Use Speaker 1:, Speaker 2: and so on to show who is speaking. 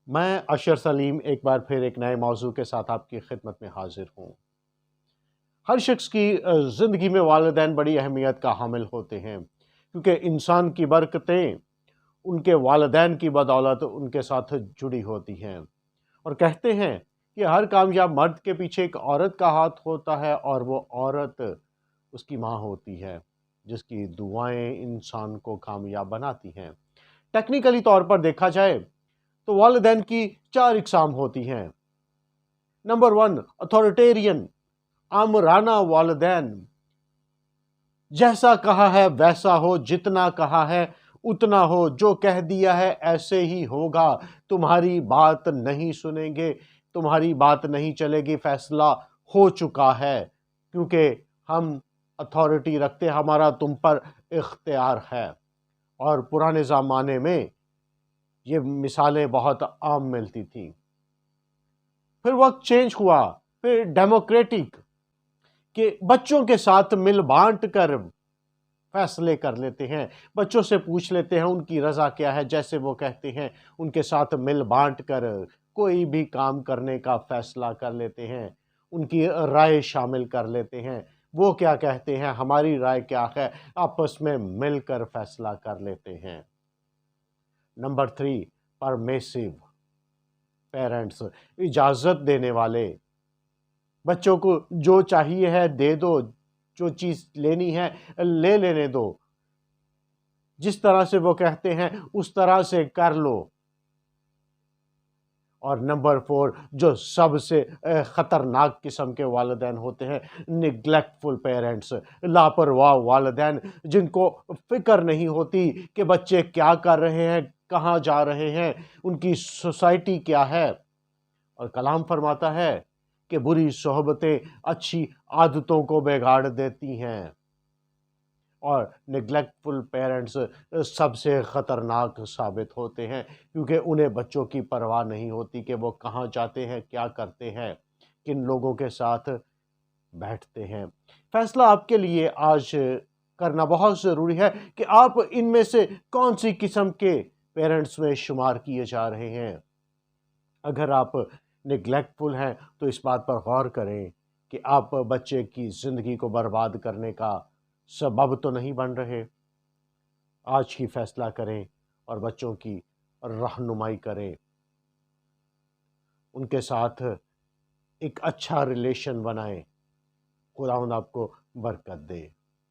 Speaker 1: میں اشر سلیم ایک بار پھر ایک نئے موضوع کے ساتھ آپ کی خدمت میں حاضر ہوں۔ ہر شخص کی زندگی میں والدین بڑی اہمیت کا حامل ہوتے ہیں، کیونکہ انسان کی برکتیں ان کے والدین کی بدولت ان کے ساتھ جڑی ہوتی ہیں، اور کہتے ہیں کہ ہر کامیاب مرد کے پیچھے ایک عورت کا ہاتھ ہوتا ہے، اور وہ عورت اس کی ماں ہوتی ہے، جس کی دعائیں انسان کو کامیاب بناتی ہیں۔ ٹیکنیکلی طور پر دیکھا جائے تو والدین کی 4 اقسام ہوتی ہیں۔ نمبر 1، اتھارٹیرین، آمرانہ والدین۔ جیسا کہا ہے ویسا ہو، جتنا کہا ہے اتنا ہو، جو کہہ دیا ہے ایسے ہی ہوگا، تمہاری بات نہیں سنیں گے، تمہاری بات نہیں چلے گی، فیصلہ ہو چکا ہے، کیونکہ ہم اتھارٹی رکھتے، ہمارا تم پر اختیار ہے۔ اور پرانے زمانے میں یہ مثالیں بہت عام ملتی تھیں۔ پھر وقت چینج ہوا، پھر ڈیموکریٹک، کہ بچوں کے ساتھ مل بانٹ کر فیصلے کر لیتے ہیں، بچوں سے پوچھ لیتے ہیں ان کی رضا کیا ہے، جیسے وہ کہتے ہیں ان کے ساتھ مل بانٹ کر کوئی بھی کام کرنے کا فیصلہ کر لیتے ہیں، ان کی رائے شامل کر لیتے ہیں، وہ کیا کہتے ہیں، ہماری رائے کیا ہے، آپس میں مل کر فیصلہ کر لیتے ہیں۔ نمبر 3، پرمیسیو پیرنٹس، اجازت دینے والے۔ بچوں کو جو چاہیے ہے دے دو، جو چیز لینی ہے لے لینے دو، جس طرح سے وہ کہتے ہیں اس طرح سے کر لو۔ اور نمبر 4، جو سب سے خطرناک قسم کے والدین ہوتے ہیں، نیگلیکٹفل پیرنٹس، لاپرواہ والدین، جن کو فکر نہیں ہوتی کہ بچے کیا کر رہے ہیں، کہاں جا رہے ہیں، ان کی سوسائٹی کیا ہے۔ اور کلام فرماتا ہے کہ بری صحبتیں اچھی عادتوں کو بگاڑ دیتی ہیں، اور نیگلیکٹفل پیرنٹس سب سے خطرناک ثابت ہوتے ہیں، کیونکہ انہیں بچوں کی پرواہ نہیں ہوتی کہ وہ کہاں جاتے ہیں، کیا کرتے ہیں، کن لوگوں کے ساتھ بیٹھتے ہیں۔ فیصلہ آپ کے لیے آج کرنا بہت ضروری ہے کہ آپ ان میں سے کون سی قسم کے پیرنٹس میں شمار کیے جا رہے ہیں۔ اگر آپ نیگلیکٹفل ہیں تو اس بات پر غور کریں کہ آپ بچے کی زندگی کو برباد کرنے کا سبب تو نہیں بن رہے۔ آج ہی فیصلہ کریں اور بچوں کی رہنمائی کریں، ان کے ساتھ ایک اچھا ریلیشن بنائیں۔ خداوند آپ کو برکت دے۔